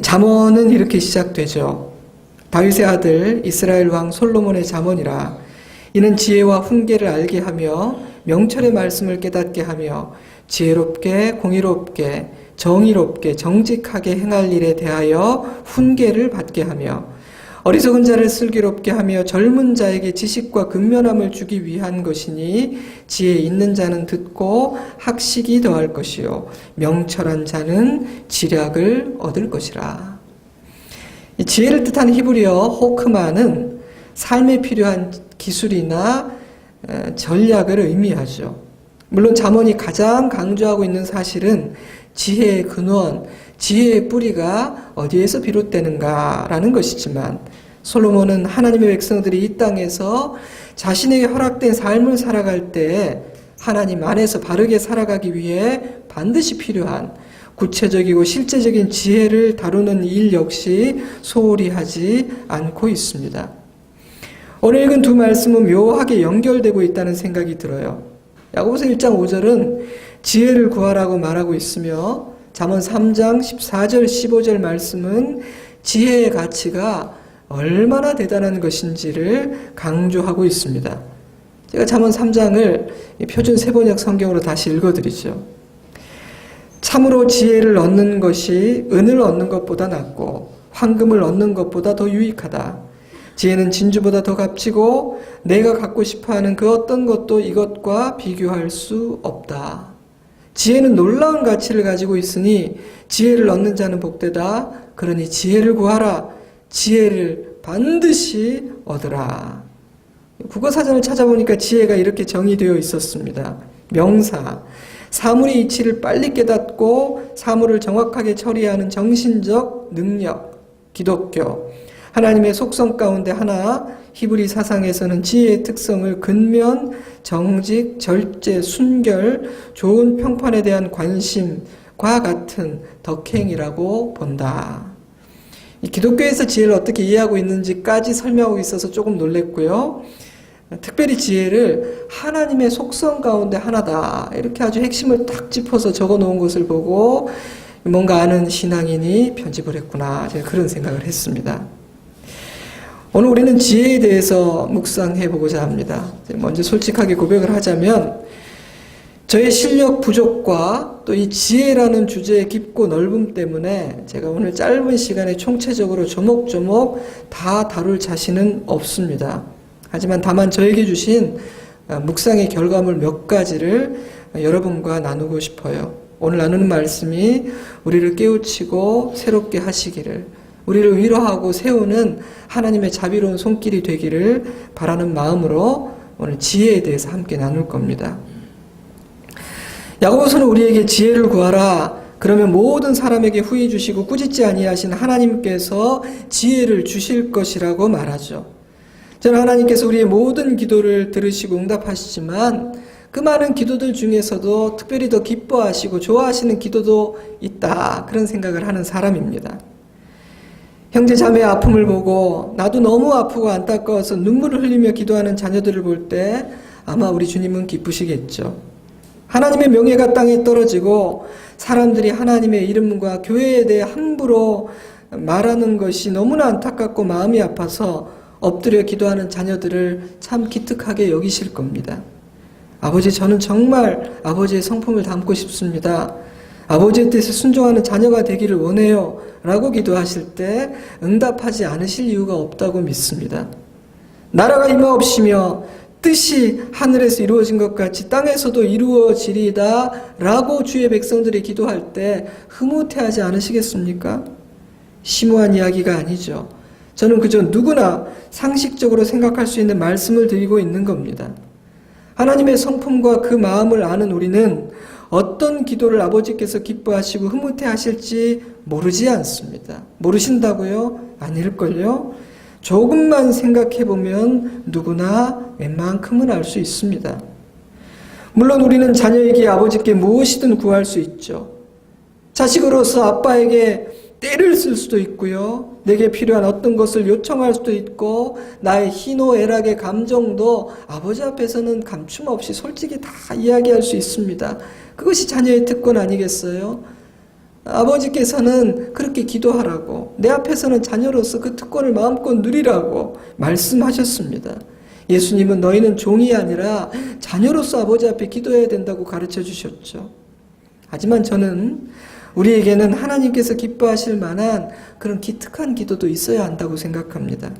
잠언은 이렇게 시작되죠. 다윗의 아들 이스라엘 왕 솔로몬의 잠언이라. 이는 지혜와 훈계를 알게 하며 명철의 말씀을 깨닫게 하며 지혜롭게 공의롭게 정의롭게 정직하게 행할 일에 대하여 훈계를 받게 하며 어리석은 자를 슬기롭게 하며 젊은 자에게 지식과 근면함을 주기 위한 것이니 지혜 있는 자는 듣고 학식이 더할 것이요 명철한 자는 지략을 얻을 것이라. 이 지혜를 뜻하는 히브리어 호크마는 삶에 필요한 기술이나 전략을 의미하죠. 물론 잠언이 가장 강조하고 있는 사실은 지혜의 근원, 지혜의 뿌리가 어디에서 비롯되는가라는 것이지만 솔로몬은 하나님의 백성들이 이 땅에서 자신에게 허락된 삶을 살아갈 때 하나님 안에서 바르게 살아가기 위해 반드시 필요한 구체적이고 실제적인 지혜를 다루는 일 역시 소홀히 하지 않고 있습니다. 오늘 읽은 두 말씀은 묘하게 연결되고 있다는 생각이 들어요. 야고보서 1장 5절은 지혜를 구하라고 말하고 있으며 잠언 3장 14절 15절 말씀은 지혜의 가치가 얼마나 대단한 것인지를 강조하고 있습니다. 제가 잠언 3장을 표준 세번역 성경으로 다시 읽어드리죠. 참으로 지혜를 얻는 것이 은을 얻는 것보다 낫고 황금을 얻는 것보다 더 유익하다. 지혜는 진주보다 더 값지고 내가 갖고 싶어하는 그 어떤 것도 이것과 비교할 수 없다. 지혜는 놀라운 가치를 가지고 있으니 지혜를 얻는 자는 복되다. 그러니 지혜를 구하라. 지혜를 반드시 얻으라. 국어사전을 찾아보니까 지혜가 이렇게 정의되어 있었습니다. 명사, 사물의 이치를 빨리 깨닫고 사물을 정확하게 처리하는 정신적 능력. 기독교, 하나님의 속성 가운데 하나, 히브리 사상에서는 지혜의 특성을 근면, 정직, 절제, 순결, 좋은 평판에 대한 관심과 같은 덕행이라고 본다. 이 기독교에서 지혜를 어떻게 이해하고 있는지까지 설명하고 있어서 조금 놀랬고요. 특별히 지혜를 하나님의 속성 가운데 하나다. 이렇게 아주 핵심을 딱 짚어서 적어 놓은 것을 보고 뭔가 아는 신앙인이 편집을 했구나. 제가 그런 생각을 했습니다. 오늘 우리는 지혜에 대해서 묵상해 보고자 합니다. 먼저 솔직하게 고백을 하자면 저의 실력 부족과 또 이 지혜라는 주제의 깊고 넓음 때문에 제가 오늘 짧은 시간에 총체적으로 조목조목 다 다룰 자신은 없습니다. 하지만 다만 저에게 주신 묵상의 결과물 몇 가지를 여러분과 나누고 싶어요. 오늘 나누는 말씀이 우리를 깨우치고 새롭게 하시기를, 우리를 위로하고 세우는 하나님의 자비로운 손길이 되기를 바라는 마음으로 오늘 지혜에 대해서 함께 나눌 겁니다. 야고보서는 우리에게 지혜를 구하라. 그러면 모든 사람에게 후히 주시고 꾸짖지 아니하신 하나님께서 지혜를 주실 것이라고 말하죠. 저는 하나님께서 우리의 모든 기도를 들으시고 응답하시지만 그 많은 기도들 중에서도 특별히 더 기뻐하시고 좋아하시는 기도도 있다. 그런 생각을 하는 사람입니다. 형제 자매의 아픔을 보고 나도 너무 아프고 안타까워서 눈물을 흘리며 기도하는 자녀들을 볼 때 아마 우리 주님은 기쁘시겠죠. 하나님의 명예가 땅에 떨어지고 사람들이 하나님의 이름과 교회에 대해 함부로 말하는 것이 너무나 안타깝고 마음이 아파서 엎드려 기도하는 자녀들을 참 기특하게 여기실 겁니다. 아버지, 저는 정말 아버지의 성품을 담고 싶습니다. 아버지의 뜻에 순종하는 자녀가 되기를 원해요. 라고 기도하실 때 응답하지 않으실 이유가 없다고 믿습니다. 나라가 임하옵시며 뜻이 하늘에서 이루어진 것 같이 땅에서도 이루어지리다 라고 주의 백성들이 기도할 때 흐뭇해하지 않으시겠습니까? 심오한 이야기가 아니죠. 저는 그저 누구나 상식적으로 생각할 수 있는 말씀을 드리고 있는 겁니다. 하나님의 성품과 그 마음을 아는 우리는 어떤 기도를 아버지께서 기뻐하시고 흐뭇해하실지 모르지 않습니다. 모르신다고요? 아닐걸요? 조금만 생각해보면 누구나 웬만큼은 알 수 있습니다. 물론 우리는 자녀에게 아버지께 무엇이든 구할 수 있죠. 자식으로서 아빠에게 때를 쓸 수도 있고요. 내게 필요한 어떤 것을 요청할 수도 있고 나의 희노애락의 감정도 아버지 앞에서는 감춤 없이 솔직히 다 이야기할 수 있습니다. 그것이 자녀의 특권 아니겠어요? 아버지께서는 그렇게 기도하라고, 내 앞에서는 자녀로서 그 특권을 마음껏 누리라고 말씀하셨습니다. 예수님은 너희는 종이 아니라 자녀로서 아버지 앞에 기도해야 된다고 가르쳐 주셨죠. 하지만 저는 우리에게는 하나님께서 기뻐하실 만한 그런 기특한 기도도 있어야 한다고 생각합니다.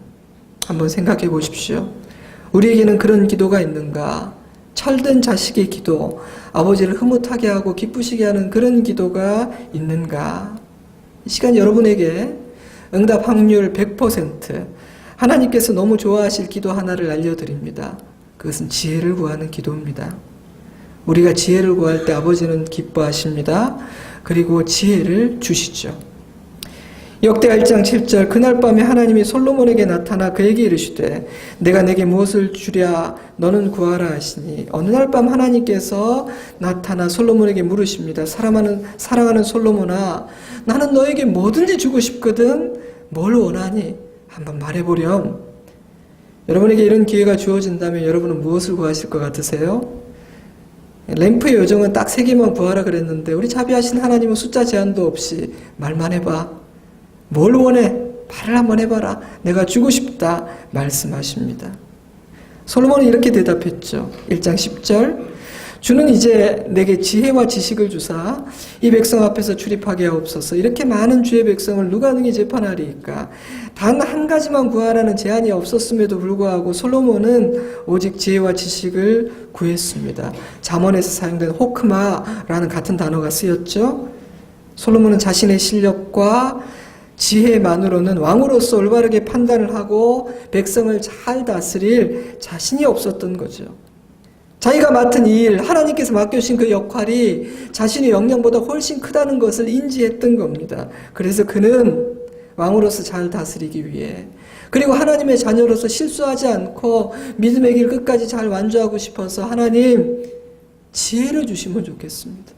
한번 생각해 보십시오. 우리에게는 그런 기도가 있는가? 철든 자식의 기도, 아버지를 흐뭇하게 하고 기쁘시게 하는 그런 기도가 있는가? 이 시간 여러분에게 응답 확률 100%, 하나님께서 너무 좋아하실 기도 하나를 알려드립니다. 그것은 지혜를 구하는 기도입니다. 우리가 지혜를 구할 때 아버지는 기뻐하십니다. 그리고 지혜를 주시죠. 역대하 1장 7절, 그날 밤에 하나님이 솔로몬에게 나타나 그에게 이르시되 내가 내게 무엇을 주랴 너는 구하라 하시니, 어느 날 밤 하나님께서 나타나 솔로몬에게 물으십니다. 사랑하는 솔로몬아, 나는 너에게 뭐든지 주고 싶거든 뭘 원하니? 한번 말해보렴. 여러분에게 이런 기회가 주어진다면 여러분은 무엇을 구하실 것 같으세요? 램프의 요정은 딱 3개만 구하라 그랬는데 우리 자비하신 하나님은 숫자 제한도 없이 말만 해봐. 뭘 원해? 말을 한번 해봐라. 내가 주고 싶다 말씀하십니다. 솔로몬은 이렇게 대답했죠. 1장 10절, 주는 이제 내게 지혜와 지식을 주사 이 백성 앞에서 출입하게 하옵소서. 이렇게 많은 주의 백성을 누가 능히 재판하리이까? 단 한 가지만 구하라는 제한이 없었음에도 불구하고 솔로몬은 오직 지혜와 지식을 구했습니다. 잠언에서 사용된 호크마라는 같은 단어가 쓰였죠. 솔로몬은 자신의 실력과 지혜만으로는 왕으로서 올바르게 판단을 하고 백성을 잘 다스릴 자신이 없었던 거죠. 자기가 맡은 일, 하나님께서 맡겨주신 그 역할이 자신의 역량보다 훨씬 크다는 것을 인지했던 겁니다. 그래서 그는 왕으로서 잘 다스리기 위해, 그리고 하나님의 자녀로서 실수하지 않고 믿음의 길 끝까지 잘 완주하고 싶어서 하나님 지혜를 주시면 좋겠습니다.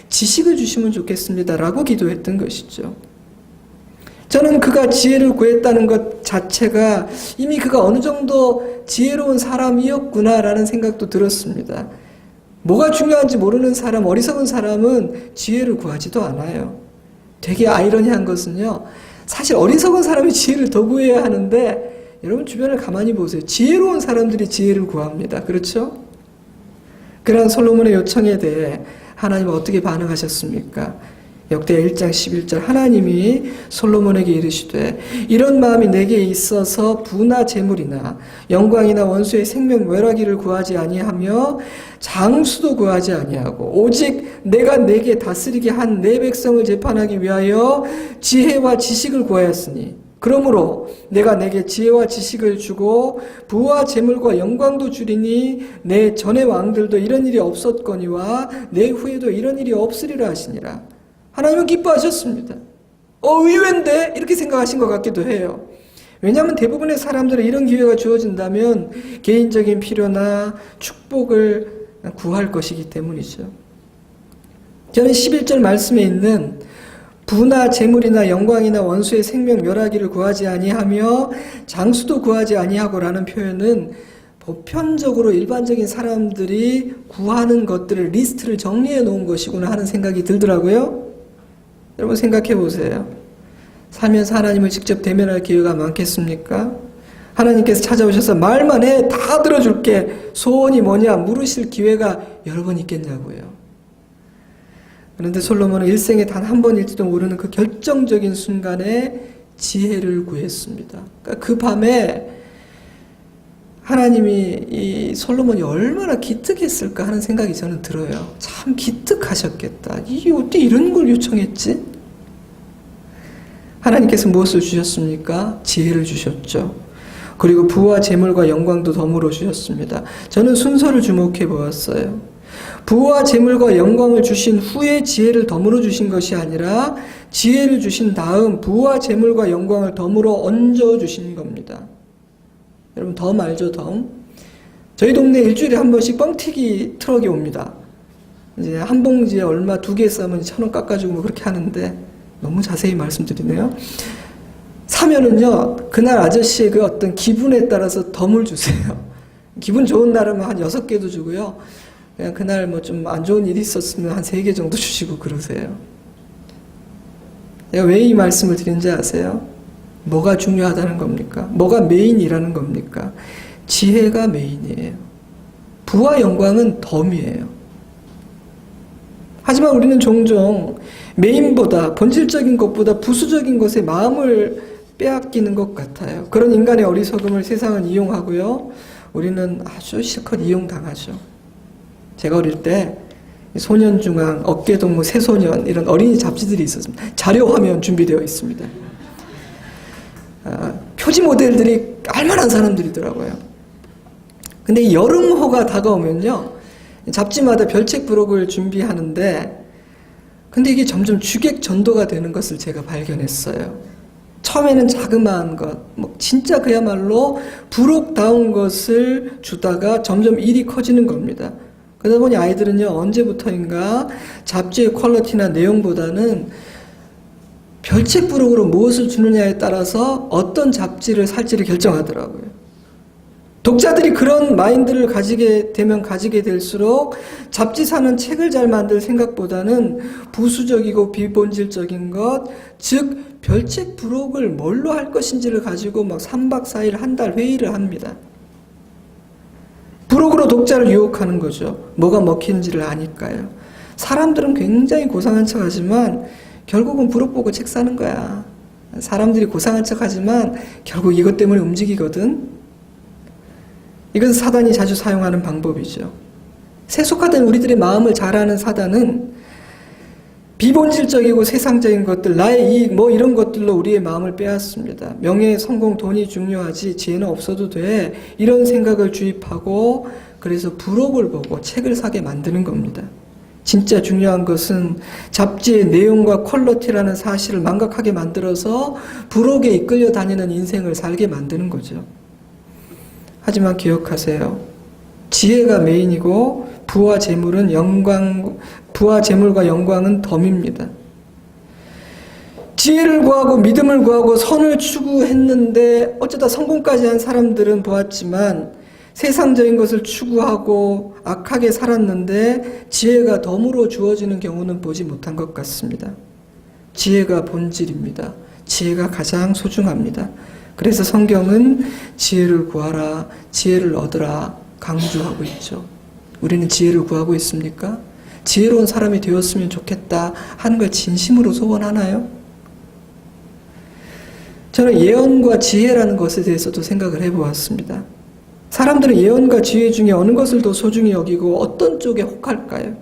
지식을 주시면 좋겠습니다. 라고 기도했던 것이죠. 저는 그가 지혜를 구했다는 것 자체가 이미 그가 어느 정도 지혜로운 사람이었구나라는 생각도 들었습니다. 뭐가 중요한지 모르는 사람, 어리석은 사람은 지혜를 구하지도 않아요. 되게 아이러니한 것은요, 사실 어리석은 사람이 지혜를 더 구해야 하는데 여러분 주변을 가만히 보세요. 지혜로운 사람들이 지혜를 구합니다. 그렇죠? 그러한 솔로몬의 요청에 대해 하나님은 어떻게 반응하셨습니까? 역대하 1장 11절, 하나님이 솔로몬에게 이르시되 이런 마음이 내게 있어서 부나 재물이나 영광이나 원수의 생명 멸하기를 구하지 아니하며 장수도 구하지 아니하고 오직 내가 내게 다스리게 한 내 백성을 재판하기 위하여 지혜와 지식을 구하였으니, 그러므로 내가 내게 지혜와 지식을 주고 부와 재물과 영광도 주리니 내 전의 왕들도 이런 일이 없었거니와 내 후에도 이런 일이 없으리라 하시니라. 하나님은 기뻐하셨습니다. 의외인데? 이렇게 생각하신 것 같기도 해요. 왜냐하면 대부분의 사람들은 이런 기회가 주어진다면 개인적인 필요나 축복을 구할 것이기 때문이죠. 저는 11절 말씀에 있는 부나 재물이나 영광이나 원수의 생명 멸하기를 구하지 아니하며 장수도 구하지 아니하고라는 표현은 보편적으로 일반적인 사람들이 구하는 것들을 리스트를 정리해 놓은 것이구나 하는 생각이 들더라고요. 여러분 생각해 보세요. 살면서 하나님을 직접 대면할 기회가 많겠습니까? 하나님께서 찾아오셔서 말만 해, 다 들어줄게, 소원이 뭐냐 물으실 기회가 여러 번 있겠냐고요. 그런데 솔로몬은 일생에 단 한 번일지도 모르는 그 결정적인 순간에 지혜를 구했습니다. 그러니까 그 밤에 하나님이 이 솔로몬이 얼마나 기특했을까 하는 생각이 저는 들어요. 참 기특하셨겠다. 이게 어떻게 이런 걸 요청했지? 하나님께서 무엇을 주셨습니까? 지혜를 주셨죠. 그리고 부와 재물과 영광도 덤으로 주셨습니다. 저는 순서를 주목해 보았어요. 부와 재물과 영광을 주신 후에 지혜를 덤으로 주신 것이 아니라 지혜를 주신 다음 부와 재물과 영광을 덤으로 얹어 주신 겁니다. 여러분 덤 알죠? 덤? 저희 동네 일주일에 한 번씩 뻥튀기 트럭이 옵니다. 이제 한 봉지에 얼마 2개 싸면 1,000원 깎아주고 뭐 그렇게 하는데 너무 자세히 말씀드리네요. 사면은요, 그날 아저씨의 그 어떤 기분에 따라서 덤을 주세요. 기분 좋은 날은 한 6개도 주고요. 그냥 그날 뭐 좀 안 좋은 일이 있었으면 한 3개 정도 주시고 그러세요. 제가 왜 이 말씀을 드린지 아세요? 뭐가 중요하다는 겁니까? 뭐가 메인이라는 겁니까? 지혜가 메인이에요. 부와 영광은 덤이에요. 하지만 우리는 종종 메인보다, 본질적인 것보다 부수적인 것에 마음을 빼앗기는 것 같아요. 그런 인간의 어리석음을 세상은 이용하고요. 우리는 아주 실컷 이용당하죠. 제가 어릴 때 소년중앙, 어깨동무, 새소년 이런 어린이 잡지들이 있었습니다. 자료화면 준비되어 있습니다. 표지 모델들이 알만한 사람들이더라고요. 근데 여름호가 다가오면요, 잡지마다 별책 부록을 준비하는데, 근데 이게 점점 주객 전도가 되는 것을 제가 발견했어요. 처음에는 자그마한 것, 진짜 그야말로 부록다운 것을 주다가 점점 일이 커지는 겁니다. 그러다 보니 아이들은요, 언제부터인가 잡지의 퀄리티나 내용보다는 별책 부록으로 무엇을 주느냐에 따라서 어떤 잡지를 살지를 결정하더라고요. 독자들이 그런 마인드를 가지게 되면 가지게 될수록 잡지 사는 책을 잘 만들 생각보다는 부수적이고 비본질적인 것, 즉 별책 부록을 뭘로 할 것인지를 가지고 막 3박 4일 한 달 회의를 합니다. 부록으로 독자를 유혹하는 거죠. 뭐가 먹히는지를 아니까요. 사람들은 굉장히 고상한 척하지만 결국은 부록 보고 책 사는 거야. 사람들이 고상한 척하지만 결국 이것 때문에 움직이거든. 이것은 사단이 자주 사용하는 방법이죠. 세속화된 우리들의 마음을 잘 아는 사단은 비본질적이고 세상적인 것들, 나의 이익 이런 것들로 우리의 마음을 빼앗습니다. 명예, 성공, 돈이 중요하지 지혜는 없어도 돼. 이런 생각을 주입하고 그래서 부록을 보고 책을 사게 만드는 겁니다. 진짜 중요한 것은 잡지의 내용과 퀄리티라는 사실을 망각하게 만들어서 부록에 이끌려 다니는 인생을 살게 만드는 거죠. 하지만 기억하세요. 지혜가 메인이고 부와 재물과 영광은 덤입니다. 지혜를 구하고 믿음을 구하고 선을 추구했는데 어쩌다 성공까지 한 사람들은 보았지만 세상적인 것을 추구하고 악하게 살았는데 지혜가 덤으로 주어지는 경우는 보지 못한 것 같습니다. 지혜가 본질입니다. 지혜가 가장 소중합니다. 그래서 성경은 지혜를 구하라, 지혜를 얻으라 강조하고 있죠. 우리는 지혜를 구하고 있습니까? 지혜로운 사람이 되었으면 좋겠다 하는 걸 진심으로 소원하나요? 저는 예언과 지혜라는 것에 대해서도 생각을 해보았습니다. 사람들은 예언과 지혜 중에 어느 것을 더 소중히 여기고 어떤 쪽에 혹할까요?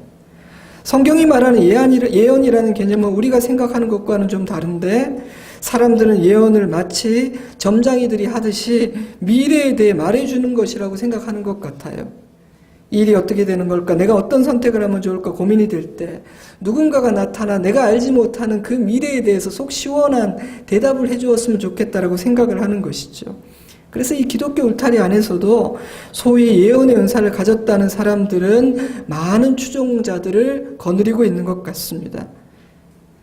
성경이 말하는 예언이라는 개념은 우리가 생각하는 것과는 좀 다른데 사람들은 예언을 마치 점장이들이 하듯이 미래에 대해 말해주는 것이라고 생각하는 것 같아요. 일이 어떻게 되는 걸까? 내가 어떤 선택을 하면 좋을까? 고민이 될 때 누군가가 나타나 내가 알지 못하는 그 미래에 대해서 속 시원한 대답을 해주었으면 좋겠다라고 생각을 하는 것이죠. 그래서 이 기독교 울타리 안에서도 소위 예언의 은사를 가졌다는 사람들은 많은 추종자들을 거느리고 있는 것 같습니다.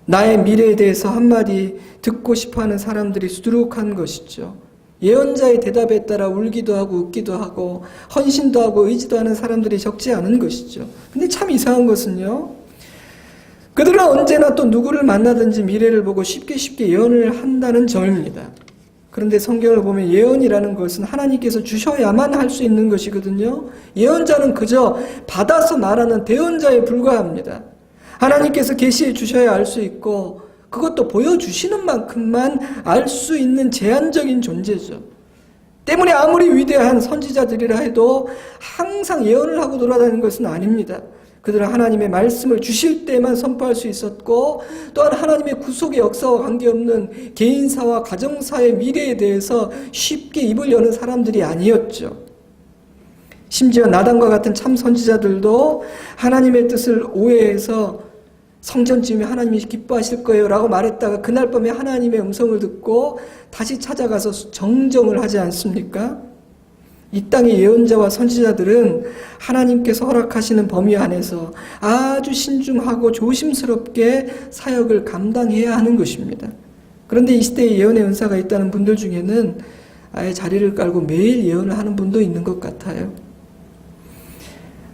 나의 미래에 대해서 한마디 듣고 싶어하는 사람들이 수두룩한 것이죠. 예언자의 대답에 따라 울기도 하고 웃기도 하고 헌신도 하고 의지도 하는 사람들이 적지 않은 것이죠. 근데 참 이상한 것은요, 그들은 언제나 또 누구를 만나든지 미래를 보고 쉽게 예언을 한다는 점입니다. 그런데 성경을 보면 예언이라는 것은 하나님께서 주셔야만 할 수 있는 것이거든요. 예언자는 그저 받아서 말하는 대언자에 불과합니다. 하나님께서 계시해 주셔야 알 수 있고 그것도 보여주시는 만큼만 알 수 있는 제한적인 존재죠. 때문에 아무리 위대한 선지자들이라 해도 항상 예언을 하고 돌아다니는 것은 아닙니다. 그들은 하나님의 말씀을 주실 때만 선포할 수 있었고 또한 하나님의 구속의 역사와 관계없는 개인사와 가정사의 미래에 대해서 쉽게 입을 여는 사람들이 아니었죠. 심지어 나단과 같은 참 선지자들도 하나님의 뜻을 오해해서 성전 지으면 하나님이 기뻐하실 거예요 라고 말했다가 그날 밤에 하나님의 음성을 듣고 다시 찾아가서 정정을 하지 않습니까? 이 땅의 예언자와 선지자들은 하나님께서 허락하시는 범위 안에서 아주 신중하고 조심스럽게 사역을 감당해야 하는 것입니다. 그런데 이 시대에 예언의 은사가 있다는 분들 중에는 아예 자리를 깔고 매일 예언을 하는 분도 있는 것 같아요.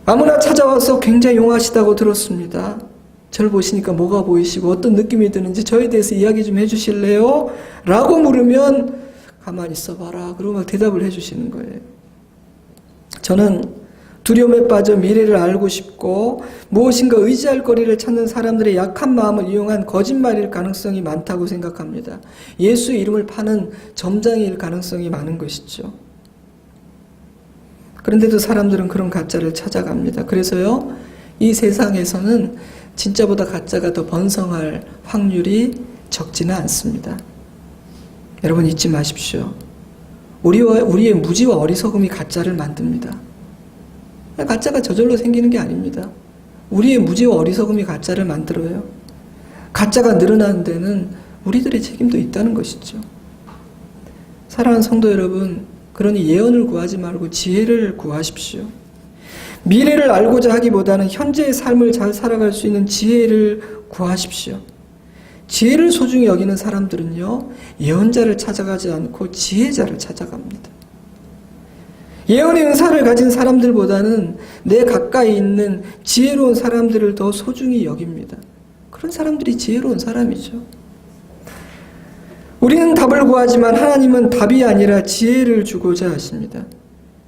아무나 찾아와서 굉장히 용하시다고 들었습니다. 저를 보시니까 뭐가 보이시고 어떤 느낌이 드는지 저에 대해서 이야기 좀 해주실래요? 라고 물으면 가만히 있어봐라. 그러고 막 대답을 해주시는 거예요. 저는 두려움에 빠져 미래를 알고 싶고 무엇인가 의지할 거리를 찾는 사람들의 약한 마음을 이용한 거짓말일 가능성이 많다고 생각합니다. 예수의 이름을 파는 점장일 가능성이 많은 것이죠. 그런데도 사람들은 그런 가짜를 찾아갑니다. 그래서요, 이 세상에서는 진짜보다 가짜가 더 번성할 확률이 적지는 않습니다. 여러분 잊지 마십시오. 우리의 무지와 어리석음이 가짜를 만듭니다. 가짜가 저절로 생기는 게 아닙니다. 우리의 무지와 어리석음이 가짜를 만들어요. 가짜가 늘어나는 데는 우리들의 책임도 있다는 것이죠. 사랑하는 성도 여러분, 그러니 예언을 구하지 말고 지혜를 구하십시오. 미래를 알고자 하기보다는 현재의 삶을 잘 살아갈 수 있는 지혜를 구하십시오. 지혜를 소중히 여기는 사람들은요, 예언자를 찾아가지 않고 지혜자를 찾아갑니다. 예언의 은사를 가진 사람들보다는 내 가까이 있는 지혜로운 사람들을 더 소중히 여깁니다. 그런 사람들이 지혜로운 사람이죠. 우리는 답을 구하지만 하나님은 답이 아니라 지혜를 주고자 하십니다.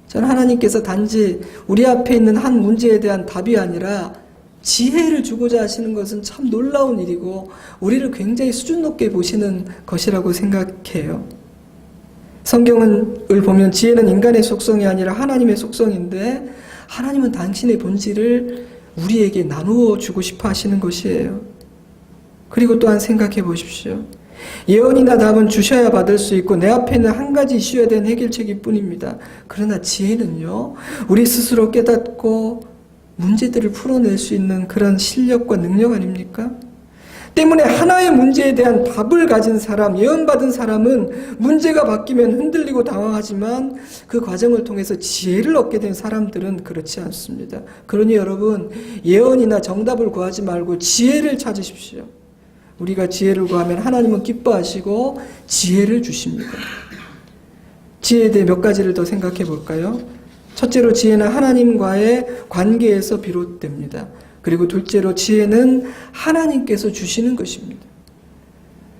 저는 하나님께서 단지 우리 앞에 있는 한 문제에 대한 답이 아니라 지혜를 주고자 하시는 것은 참 놀라운 일이고 우리를 굉장히 수준 높게 보시는 것이라고 생각해요. 성경을 보면 지혜는 인간의 속성이 아니라 하나님의 속성인데 하나님은 당신의 본질을 우리에게 나누어 주고 싶어 하시는 것이에요. 그리고 또한 생각해 보십시오. 예언이나 답은 주셔야 받을 수 있고 내 앞에 있는 한 가지 이슈에 대한 해결책일 뿐입니다. 그러나 지혜는요, 우리 스스로 깨닫고 문제들을 풀어낼 수 있는 그런 실력과 능력 아닙니까? 때문에 하나의 문제에 대한 답을 가진 사람, 예언받은 사람은 문제가 바뀌면 흔들리고 당황하지만 그 과정을 통해서 지혜를 얻게 된 사람들은 그렇지 않습니다. 그러니 여러분, 예언이나 정답을 구하지 말고 지혜를 찾으십시오. 우리가 지혜를 구하면 하나님은 기뻐하시고 지혜를 주십니다. 지혜에 대해 몇 가지를 더 생각해 볼까요? 첫째로 지혜는 하나님과의 관계에서 비롯됩니다. 그리고 둘째로 지혜는 하나님께서 주시는 것입니다.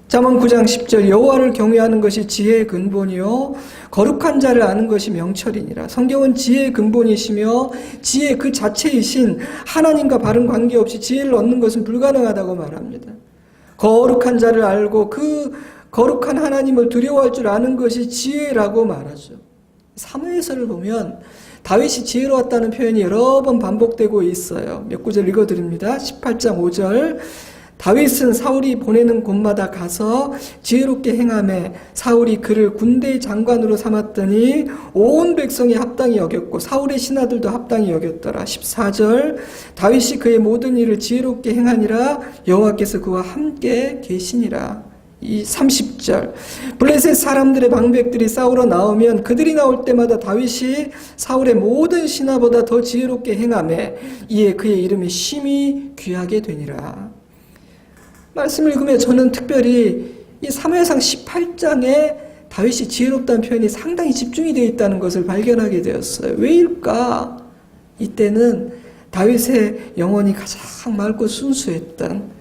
잠언 9장 10절 여호와를 경외하는 것이 지혜의 근본이요 거룩한 자를 아는 것이 명철이니라. 성경은 지혜의 근본이시며 지혜 그 자체이신 하나님과 바른 관계없이 지혜를 얻는 것은 불가능하다고 말합니다. 거룩한 자를 알고 그 거룩한 하나님을 두려워할 줄 아는 것이 지혜라고 말하죠. 사무엘서를 보면 다윗이 지혜로웠다는 표현이 여러 번 반복되고 있어요. 몇 구절 읽어드립니다. 18장 5절 다윗은 사울이 보내는 곳마다 가서 지혜롭게 행하매 사울이 그를 군대의 장관으로 삼았더니 온 백성이 합당히 여겼고 사울의 신하들도 합당히 여겼더라. 14절 다윗이 그의 모든 일을 지혜롭게 행하니라 여호와께서 그와 함께 계시니라. 이 30절 블레셋 사람들의 방백들이 싸우러 나오면 그들이 나올 때마다 다윗이 사울의 모든 신하보다 더 지혜롭게 행하매 이에 그의 이름이 심히 귀하게 되니라. 말씀을 읽으며 저는 특별히 이 사무엘상 18장에 다윗이 지혜롭다는 표현이 상당히 집중이 되어 있다는 것을 발견하게 되었어요. 왜일까? 이때는 다윗의 영혼이 가장 맑고 순수했던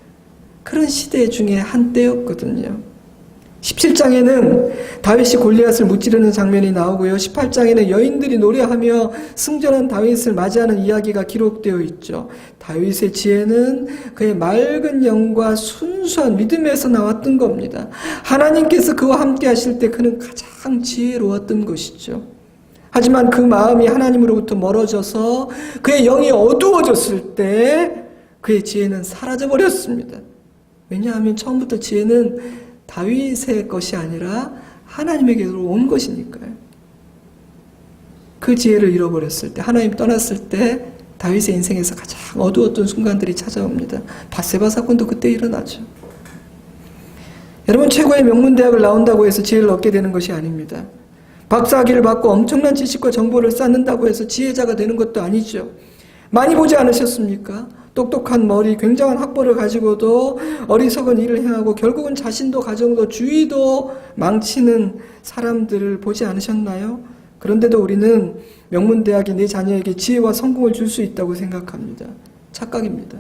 그런 시대 중에 한때였거든요. 17장에는 다윗이 골리앗을 무찌르는 장면이 나오고요. 18장에는 여인들이 노래하며 승전한 다윗을 맞이하는 이야기가 기록되어 있죠. 다윗의 지혜는 그의 맑은 영과 순수한 믿음에서 나왔던 겁니다. 하나님께서 그와 함께 하실 때 그는 가장 지혜로웠던 것이죠. 하지만 그 마음이 하나님으로부터 멀어져서 그의 영이 어두워졌을 때 그의 지혜는 사라져버렸습니다. 왜냐하면 처음부터 지혜는 다윗의 것이 아니라 하나님에게로 온 것이니까요. 그 지혜를 잃어버렸을 때, 하나님 떠났을 때 다윗의 인생에서 가장 어두웠던 순간들이 찾아옵니다. 밧세바 사건도 그때 일어나죠. 여러분, 최고의 명문대학을 나온다고 해서 지혜를 얻게 되는 것이 아닙니다. 박사학위를 받고 엄청난 지식과 정보를 쌓는다고 해서 지혜자가 되는 것도 아니죠. 많이 보지 않으셨습니까? 똑똑한 머리, 굉장한 학벌을 가지고도 어리석은 일을 행하고 결국은 자신도 가정도 주위도 망치는 사람들을 보지 않으셨나요? 그런데도 우리는 명문대학이 내 자녀에게 지혜와 성공을 줄 수 있다고 생각합니다. 착각입니다.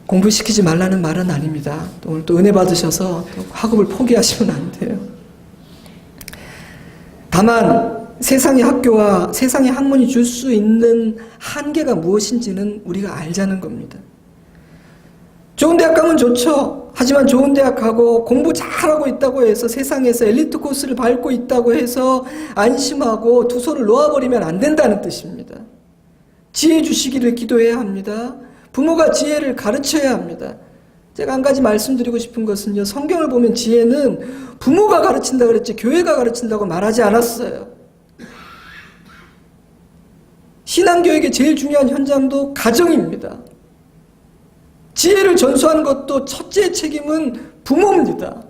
공부시키지 말라는 말은 아닙니다. 오늘 또 은혜 받으셔서 또 학업을 포기하시면 안 돼요. 다만 세상의 학교와 세상의 학문이 줄 수 있는 한계가 무엇인지는 우리가 알자는 겁니다. 좋은 대학 가면 좋죠. 하지만 좋은 대학 가고 공부 잘하고 있다고 해서 세상에서 엘리트 코스를 밟고 있다고 해서 안심하고 두 손을 놓아버리면 안 된다는 뜻입니다. 지혜 주시기를 기도해야 합니다. 부모가 지혜를 가르쳐야 합니다. 제가 한 가지 말씀드리고 싶은 것은요, 성경을 보면 지혜는 부모가 가르친다 그랬지 교회가 가르친다고 말하지 않았어요. 신앙교육의 제일 중요한 현장도 가정입니다. 지혜를 전수하는 것도 첫째 책임은 부모입니다.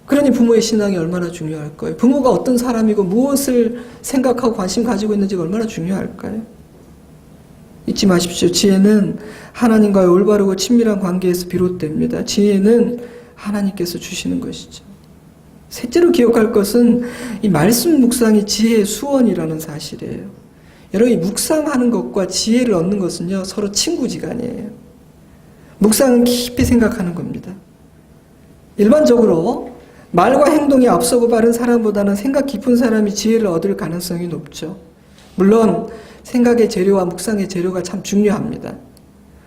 그러니 부모의 신앙이 얼마나 중요할까요? 부모가 어떤 사람이고 무엇을 생각하고 관심 가지고 있는지가 얼마나 중요할까요? 잊지 마십시오. 지혜는 하나님과의 올바르고 친밀한 관계에서 비롯됩니다. 지혜는 하나님께서 주시는 것이죠. 셋째로 기억할 것은 이 말씀 묵상이 지혜의 수원이라는 사실이에요. 여러분, 이 묵상하는 것과 지혜를 얻는 것은요, 서로 친구지간이에요. 묵상은 깊이 생각하는 겁니다. 일반적으로 말과 행동이 앞서고 바른 사람보다는 생각 깊은 사람이 지혜를 얻을 가능성이 높죠. 물론 생각의 재료와 묵상의 재료가 참 중요합니다.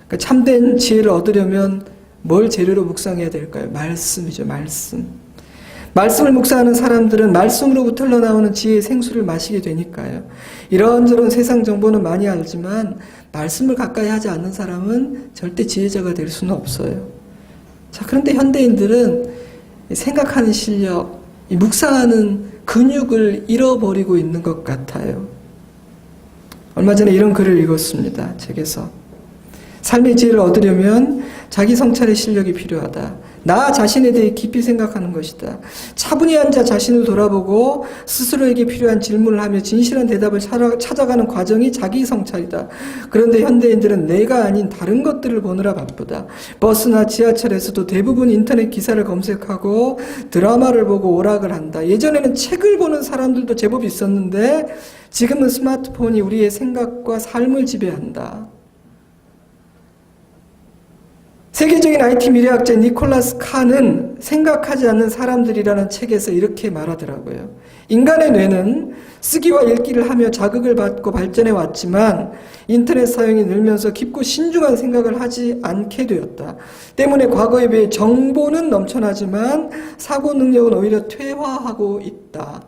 그러니까 참된 지혜를 얻으려면 뭘 재료로 묵상해야 될까요? 말씀이죠. 말씀을 묵상하는 사람들은 말씀으로부터 흘러나오는 지혜의 생수를 마시게 되니까요. 이런저런 세상 정보는 많이 알지만 말씀을 가까이 하지 않는 사람은 절대 지혜자가 될 수는 없어요. 자, 그런데 현대인들은 생각하는 실력, 이 묵상하는 근육을 잃어버리고 있는 것 같아요. 얼마 전에 이런 글을 읽었습니다. 책에서. 삶의 지혜를 얻으려면 자기 성찰의 실력이 필요하다. 나 자신에 대해 깊이 생각하는 것이다. 차분히 앉아 자신을 돌아보고 스스로에게 필요한 질문을 하며 진실한 대답을 찾아가는 과정이 자기 성찰이다. 그런데 현대인들은 내가 아닌 다른 것들을 보느라 바쁘다. 버스나 지하철에서도 대부분 인터넷 기사를 검색하고 드라마를 보고 오락을 한다. 예전에는 책을 보는 사람들도 제법 있었는데 지금은 스마트폰이 우리의 생각과 삶을 지배한다. 세계적인 IT 미래학자 니콜라스 칸은 생각하지 않는 사람들이라는 책에서 이렇게 말하더라고요. 인간의 뇌는 쓰기와 읽기를 하며 자극을 받고 발전해 왔지만 인터넷 사용이 늘면서 깊고 신중한 생각을 하지 않게 되었다. 때문에 과거에 비해 정보는 넘쳐나지만 사고 능력은 오히려 퇴화하고 있다.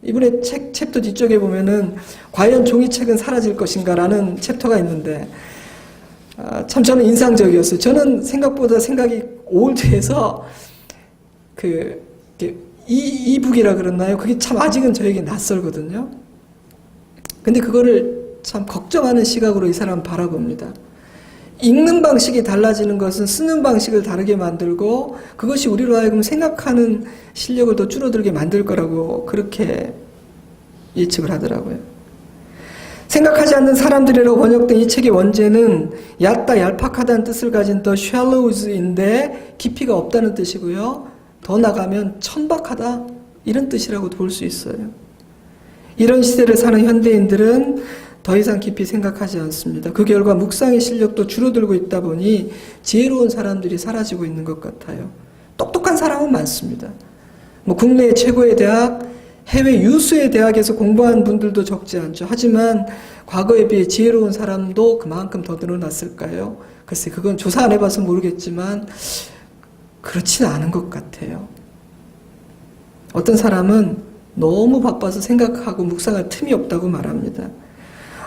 이분의 챕터 뒤쪽에 보면은 과연 종이책은 사라질 것인가라는 챕터가 있는데 참 저는 인상적이었어요. 저는 생각보다 생각이 올드해서 이북이라 그러나요? 그게 참 아직은 저에게 낯설거든요. 근데 그거를 참 걱정하는 시각으로 이 사람은 바라봅니다. 읽는 방식이 달라지는 것은 쓰는 방식을 다르게 만들고 그것이 우리로 하여금 생각하는 실력을 더 줄어들게 만들 거라고 그렇게 예측을 하더라고요. 생각하지 않는 사람들이라고 번역된 이 책의 원제는 얕다, 얄팍하다는 뜻을 가진 The Shallows인데 깊이가 없다는 뜻이고요. 더 나가면 천박하다 이런 뜻이라고도 볼 수 있어요. 이런 시대를 사는 현대인들은 더 이상 깊이 생각하지 않습니다. 그 결과 묵상의 실력도 줄어들고 있다 보니 지혜로운 사람들이 사라지고 있는 것 같아요. 똑똑한 사람은 많습니다. 국내 최고의 대학, 해외 유수의 대학에서 공부한 분들도 적지 않죠. 하지만 과거에 비해 지혜로운 사람도 그만큼 더 늘어났을까요? 글쎄 그건 조사 안 해봐서 모르겠지만 그렇지는 않은 것 같아요. 어떤 사람은 너무 바빠서 생각하고 묵상할 틈이 없다고 말합니다.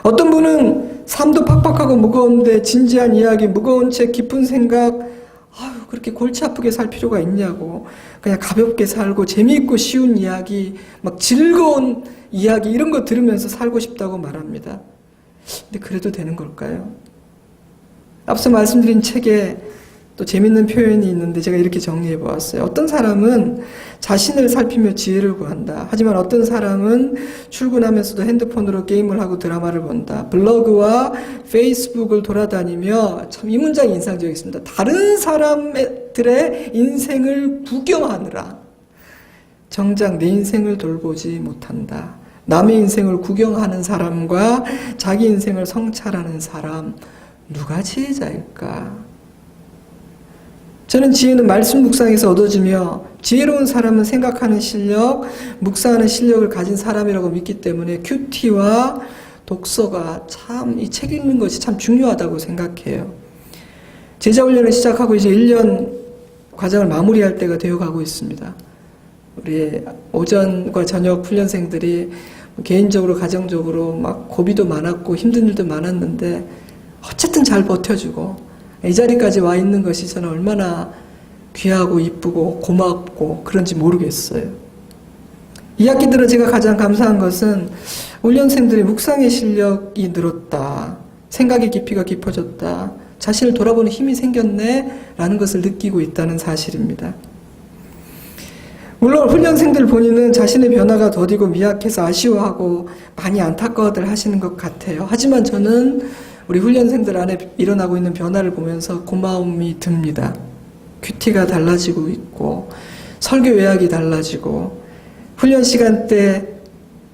어떤 분은 삶도 팍팍하고 무거운데 진지한 이야기, 무거운 책, 깊은 생각, 그렇게 골치 아프게 살 필요가 있냐고. 그냥 가볍게 살고 재미있고 쉬운 이야기, 막 즐거운 이야기 이런 거 들으면서 살고 싶다고 말합니다. 근데 그래도 되는 걸까요? 앞서 말씀드린 책에 또 재밌는 표현이 있는데 제가 이렇게 정리해 보았어요. 어떤 사람은 자신을 살피며 지혜를 구한다. 하지만 어떤 사람은 출근하면서도 핸드폰으로 게임을 하고 드라마를 본다. 블로그와 페이스북을 돌아다니며 참 이 문장이 인상적이었습니다. 다른 사람들의 인생을 구경하느라 정작 내 인생을 돌보지 못한다. 남의 인생을 구경하는 사람과 자기 인생을 성찰하는 사람, 누가 지혜자일까? 저는 지혜는 말씀 묵상에서 얻어지며 지혜로운 사람은 생각하는 실력, 묵상하는 실력을 가진 사람이라고 믿기 때문에 큐티와 독서가 참 이 책 읽는 것이 참 중요하다고 생각해요. 제자훈련을 시작하고 이제 1년 과정을 마무리할 때가 되어가고 있습니다. 우리 오전과 저녁 훈련생들이 개인적으로 가정적으로 막 고비도 많았고 힘든 일도 많았는데 어쨌든 잘 버텨주고 이 자리까지 와 있는 것이 저는 얼마나 귀하고 이쁘고 고맙고 그런지 모르겠어요. 이 학기 들어 제가 가장 감사한 것은 훈련생들의 묵상의 실력이 늘었다. 생각의 깊이가 깊어졌다. 자신을 돌아보는 힘이 생겼네 라는 것을 느끼고 있다는 사실입니다. 물론 훈련생들 본인은 자신의 변화가 더디고 미약해서 아쉬워하고 많이 안타까워들 하시는 것 같아요. 하지만 저는 우리 훈련생들 안에 일어나고 있는 변화를 보면서 고마움이 듭니다. 큐티가 달라지고 있고 설교 요약이 달라지고 훈련 시간 때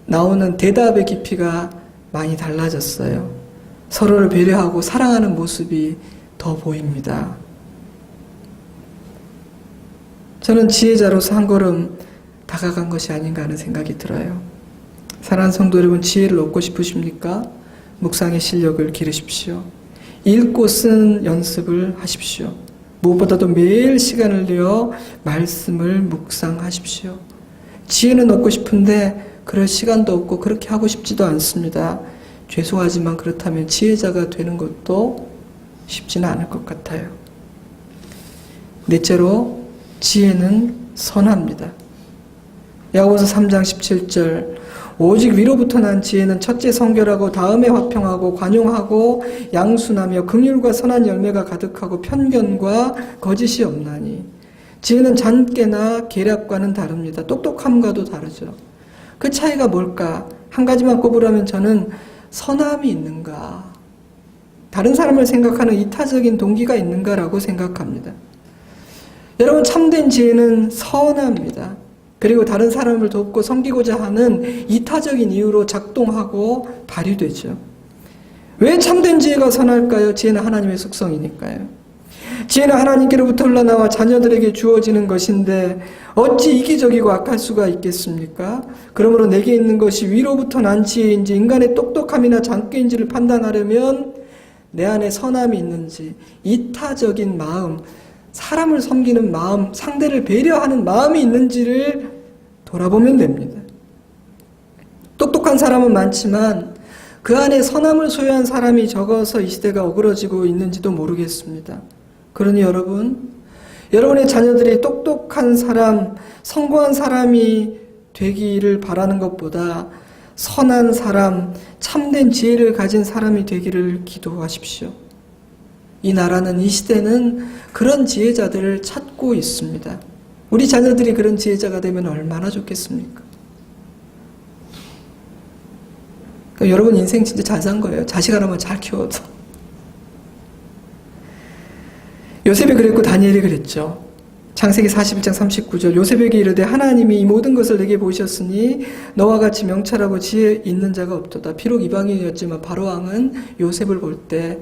나오는 대답의 깊이가 많이 달라졌어요. 서로를 배려하고 사랑하는 모습이 더 보입니다. 저는 지혜자로서 한 걸음 다가간 것이 아닌가 하는 생각이 들어요. 사랑하는 성도 여러분, 지혜를 얻고 싶으십니까? 묵상의 실력을 기르십시오. 읽고 쓴 연습을 하십시오. 무엇보다도 매일 시간을 내어 말씀을 묵상하십시오. 지혜는 얻고 싶은데 그럴 시간도 없고 그렇게 하고 싶지도 않습니다. 죄송하지만 그렇다면 지혜자가 되는 것도 쉽지는 않을 것 같아요. 넷째로 지혜는 선합니다. 야고보서 3장 17절 오직 위로부터 난 지혜는 첫째 성결하고 다음에 화평하고 관용하고 양순하며 긍휼과 선한 열매가 가득하고 편견과 거짓이 없나니 지혜는 잔꾀나 계략과는 다릅니다. 똑똑함과도 다르죠. 그 차이가 뭘까? 한 가지만 꼽으라면 저는 선함이 있는가? 다른 사람을 생각하는 이타적인 동기가 있는가라고 생각합니다. 여러분, 참된 지혜는 선합니다. 그리고 다른 사람을 돕고 섬기고자 하는 이타적인 이유로 작동하고 발휘되죠. 왜 참된 지혜가 선할까요? 지혜는 하나님의 속성이니까요. 지혜는 하나님께로부터 흘러나와 자녀들에게 주어지는 것인데 어찌 이기적이고 악할 수가 있겠습니까? 그러므로 내게 있는 것이 위로부터 난 지혜인지 인간의 똑똑함이나 장꾀인지를 판단하려면 내 안에 선함이 있는지 이타적인 마음, 사람을 섬기는 마음, 상대를 배려하는 마음이 있는지를 돌아보면 됩니다. 똑똑한 사람은 많지만 그 안에 선함을 소유한 사람이 적어서 이 시대가 어그러지고 있는지도 모르겠습니다. 그러니 여러분의 자녀들이 똑똑한 사람, 성공한 사람이 되기를 바라는 것보다 선한 사람, 참된 지혜를 가진 사람이 되기를 기도하십시오. 이 나라는, 이 시대는 그런 지혜자들을 찾고 있습니다. 우리 자녀들이 그런 지혜자가 되면 얼마나 좋겠습니까? 그러니까 여러분 인생 진짜 잘 산 거예요. 자식 하나만 잘 키워도. 요셉이 그랬고 다니엘이 그랬죠. 창세기 41장 39절 요셉에게 이르되 하나님이 이 모든 것을 내게 보이셨으니 너와 같이 명철하고 지혜 있는 자가 없도다. 비록 이방인이었지만 바로왕은 요셉을 볼 때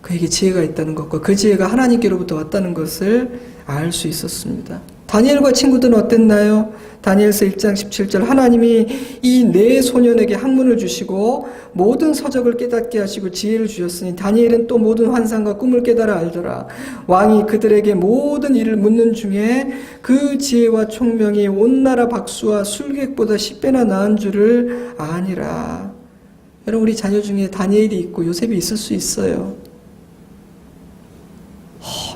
그에게 지혜가 있다는 것과 그 지혜가 하나님께로부터 왔다는 것을 알 수 있었습니다. 다니엘과 친구들은 어땠나요? 다니엘서 1장 17절 하나님이 이 네 소년에게 학문을 주시고 모든 서적을 깨닫게 하시고 지혜를 주셨으니 다니엘은 또 모든 환상과 꿈을 깨달아 알더라. 왕이 그들에게 모든 일을 묻는 중에 그 지혜와 총명이 온 나라 박수와 술객보다 10배나 나은 줄을 아니라. 여러분, 우리 자녀 중에 다니엘이 있고 요셉이 있을 수 있어요.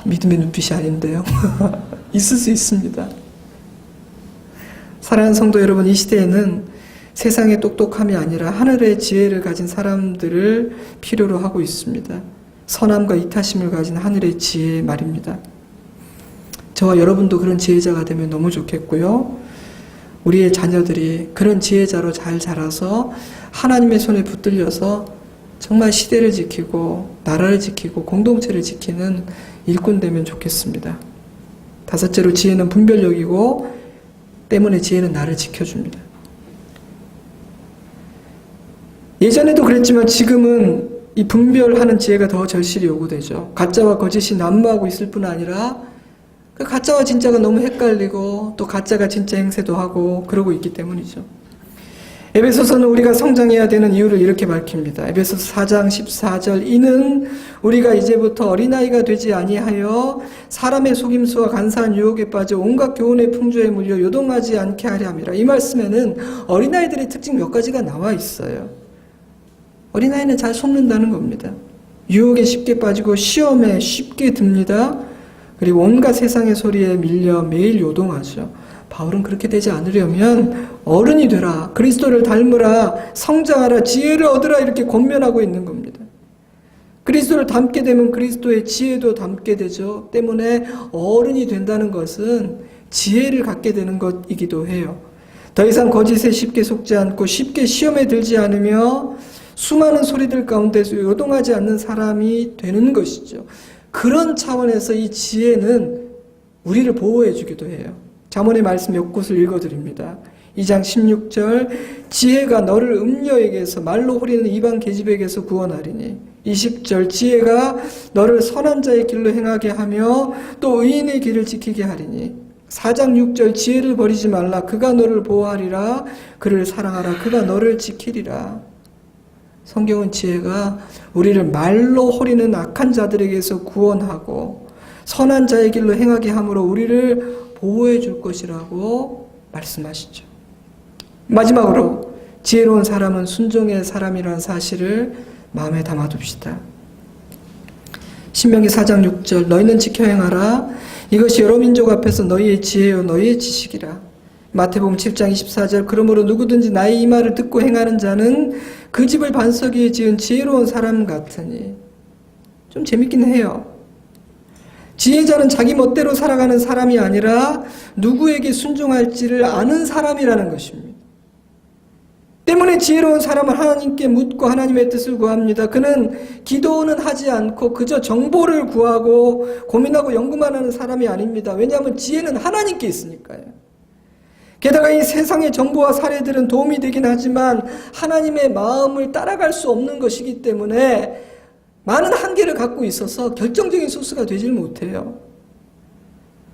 믿음의 눈빛이 아닌데요. 있을 수 있습니다. 사랑하는 성도 여러분, 이 시대에는 세상의 똑똑함이 아니라 하늘의 지혜를 가진 사람들을 필요로 하고 있습니다. 선함과 이타심을 가진 하늘의 지혜 말입니다. 저와 여러분도 그런 지혜자가 되면 너무 좋겠고요. 우리의 자녀들이 그런 지혜자로 잘 자라서 하나님의 손에 붙들려서 정말 시대를 지키고 나라를 지키고 공동체를 지키는 일꾼 되면 좋겠습니다. 다섯째로 지혜는 분별력이고 때문에 지혜는 나를 지켜줍니다. 예전에도 그랬지만 지금은 이 분별하는 지혜가 더 절실히 요구되죠. 가짜와 거짓이 난무하고 있을 뿐 아니라 그 가짜와 진짜가 너무 헷갈리고 또 가짜가 진짜 행세도 하고 그러고 있기 때문이죠. 에베소서는 우리가 성장해야 되는 이유를 이렇게 밝힙니다. 에베소서 4장 14절 이는 우리가 이제부터 어린아이가 되지 아니하여 사람의 속임수와 간사한 유혹에 빠져 온갖 교훈의 풍조에 물려 요동하지 않게 하려 함이라. 이 말씀에는 어린아이들의 특징 몇 가지가 나와 있어요. 어린아이는 잘 속는다는 겁니다. 유혹에 쉽게 빠지고 시험에 쉽게 듭니다. 그리고 온갖 세상의 소리에 밀려 매일 요동하죠. 바울은 그렇게 되지 않으려면 어른이 되라, 그리스도를 닮으라, 성장하라, 지혜를 얻으라 이렇게 권면하고 있는 겁니다. 그리스도를 닮게 되면 그리스도의 지혜도 닮게 되죠. 때문에 어른이 된다는 것은 지혜를 갖게 되는 것이기도 해요. 더 이상 거짓에 쉽게 속지 않고 쉽게 시험에 들지 않으며 수많은 소리들 가운데서 요동하지 않는 사람이 되는 것이죠. 그런 차원에서 이 지혜는 우리를 보호해 주기도 해요. 잠언의 말씀 몇 곳을 읽어드립니다. 2장 16절 지혜가 너를 음녀에게서 말로 호리는 이방 계집에게서 구원하리니 20절 지혜가 너를 선한 자의 길로 행하게 하며 또 의인의 길을 지키게 하리니 4장 6절 지혜를 버리지 말라 그가 너를 보호하리라 그를 사랑하라 그가 너를 지키리라. 성경은 지혜가 우리를 말로 호리는 악한 자들에게서 구원하고 선한 자의 길로 행하게 함으로 우리를 보호해 줄 것이라고 말씀하시죠. 마지막으로 지혜로운 사람은 순종의 사람이라는 사실을 마음에 담아둡시다. 신명기 4장 6절 너희는 지켜 행하라 이것이 여러 민족 앞에서 너희의 지혜요 너희의 지식이라. 마태복음 7장 24절 그러므로 누구든지 나의 이 말을 듣고 행하는 자는 그 집을 반석 위에 지은 지혜로운 사람 같으니. 좀 재밌긴 해요. 지혜자는 자기 멋대로 살아가는 사람이 아니라 누구에게 순종할지를 아는 사람이라는 것입니다. 때문에 지혜로운 사람은 하나님께 묻고 하나님의 뜻을 구합니다. 그는 기도는 하지 않고 그저 정보를 구하고 고민하고 연구만 하는 사람이 아닙니다. 왜냐하면 지혜는 하나님께 있으니까요. 게다가 이 세상의 정보와 사례들은 도움이 되긴 하지만 하나님의 마음을 따라갈 수 없는 것이기 때문에 많은 한계를 갖고 있어서 결정적인 소스가 되질 못해요.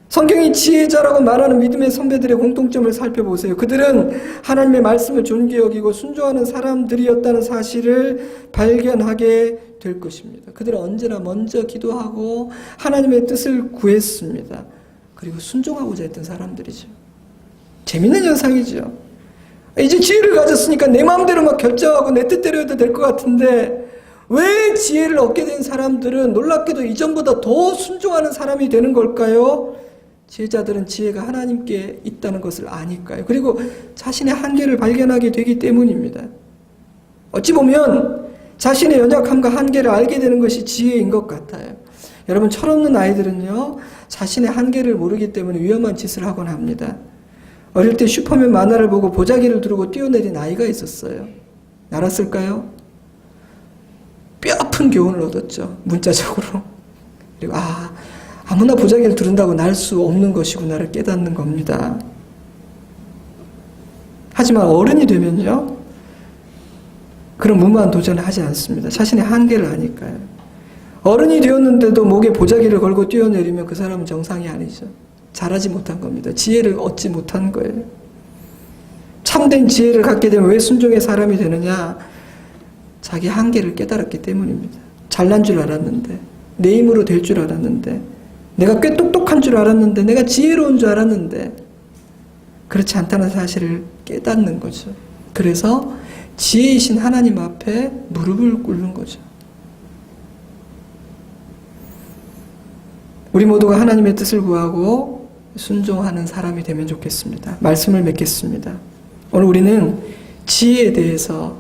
성경이 지혜자라고 말하는 믿음의 선배들의 공통점을 살펴보세요. 그들은 하나님의 말씀을 존귀 여기고 순종하는 사람들이었다는 사실을 발견하게 될 것입니다. 그들은 언제나 먼저 기도하고 하나님의 뜻을 구했습니다. 그리고 순종하고자 했던 사람들이죠. 재밌는 현상이죠. 이제 지혜를 가졌으니까 내 마음대로 막 결정하고 내 뜻대로 해도 될 것 같은데 왜 지혜를 얻게 된 사람들은 놀랍게도 이전보다 더 순종하는 사람이 되는 걸까요? 지혜자들은 지혜가 하나님께 있다는 것을 아니까요. 그리고 자신의 한계를 발견하게 되기 때문입니다. 어찌 보면 자신의 연약함과 한계를 알게 되는 것이 지혜인 것 같아요. 여러분 철없는 아이들은요 자신의 한계를 모르기 때문에 위험한 짓을 하곤 합니다. 어릴 때 슈퍼맨 만화를 보고 보자기를 두르고 뛰어내린 아이가 있었어요. 알았을까요? 뼈아픈 교훈을 얻었죠. 문자적으로. 그리고 아무나 보자기를 두른다고 날 수 없는 것이구나를 깨닫는 겁니다. 하지만 어른이 되면요. 그런 무모한 도전을 하지 않습니다. 자신의 한계를 아니까요. 어른이 되었는데도 목에 보자기를 걸고 뛰어내리면 그 사람은 정상이 아니죠. 잘하지 못한 겁니다. 지혜를 얻지 못한 거예요. 참된 지혜를 갖게 되면 왜 순종의 사람이 되느냐? 자기 한계를 깨달았기 때문입니다. 잘난 줄 알았는데, 내 힘으로 될 줄 알았는데, 내가 꽤 똑똑한 줄 알았는데, 내가 지혜로운 줄 알았는데 그렇지 않다는 사실을 깨닫는 거죠. 그래서 지혜이신 하나님 앞에 무릎을 꿇는 거죠. 우리 모두가 하나님의 뜻을 구하고 순종하는 사람이 되면 좋겠습니다. 말씀을 맺겠습니다. 오늘 우리는 지혜에 대해서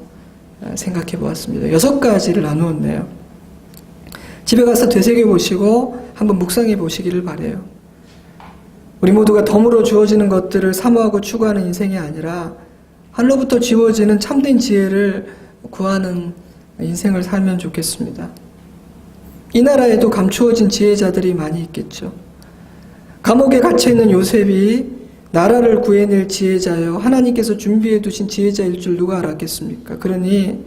생각해 보았습니다. 6가지를 나누었네요. 집에 가서 되새겨 보시고 한번 묵상해 보시기를 바라요. 우리 모두가 덤으로 주어지는 것들을 사모하고 추구하는 인생이 아니라 하늘로부터 지워지는 참된 지혜를 구하는 인생을 살면 좋겠습니다. 이 나라에도 감추어진 지혜자들이 많이 있겠죠. 감옥에 갇혀있는 요셉이 나라를 구해낼 지혜자여 하나님께서 준비해 두신 지혜자일 줄 누가 알았겠습니까? 그러니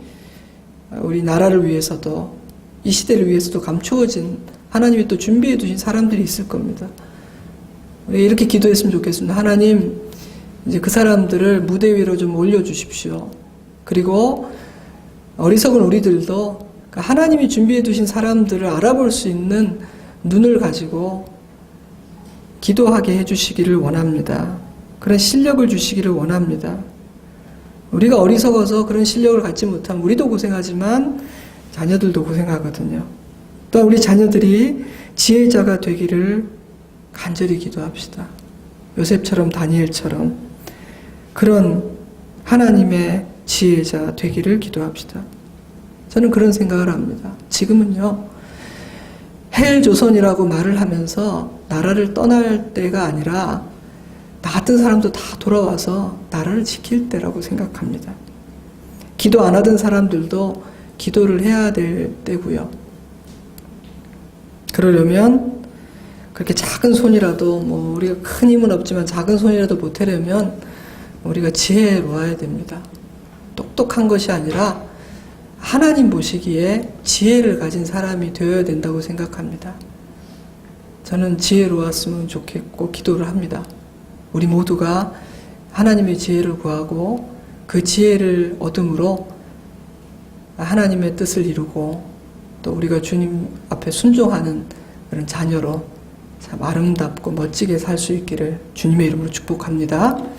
우리 나라를 위해서도 이 시대를 위해서도 감추어진 하나님이 또 준비해 두신 사람들이 있을 겁니다. 이렇게 기도했으면 좋겠습니다. 하나님, 이제 그 사람들을 무대 위로 좀 올려주십시오. 그리고 어리석은 우리들도 하나님이 준비해 두신 사람들을 알아볼 수 있는 눈을 가지고 기도하게 해주시기를 원합니다. 그런 실력을 주시기를 원합니다. 우리가 어리석어서 그런 실력을 갖지 못하면 우리도 고생하지만 자녀들도 고생하거든요. 또 우리 자녀들이 지혜자가 되기를 간절히 기도합시다. 요셉처럼 다니엘처럼 그런 하나님의 지혜자 되기를 기도합시다. 저는 그런 생각을 합니다. 지금은요, 헬조선이라고 말을 하면서 나라를 떠날 때가 아니라 나 같은 사람도 다 돌아와서 나라를 지킬 때라고 생각합니다. 기도 안 하던 사람들도 기도를 해야 될 때고요. 그러려면 그렇게 작은 손이라도 우리가 큰 힘은 없지만 작은 손이라도 보태려면 우리가 지혜로워야 됩니다. 똑똑한 것이 아니라 하나님 보시기에 지혜를 가진 사람이 되어야 된다고 생각합니다. 저는 지혜로웠으면 좋겠고 기도를 합니다. 우리 모두가 하나님의 지혜를 구하고 그 지혜를 얻음으로 하나님의 뜻을 이루고 또 우리가 주님 앞에 순종하는 그런 자녀로 참 아름답고 멋지게 살 수 있기를 주님의 이름으로 축복합니다.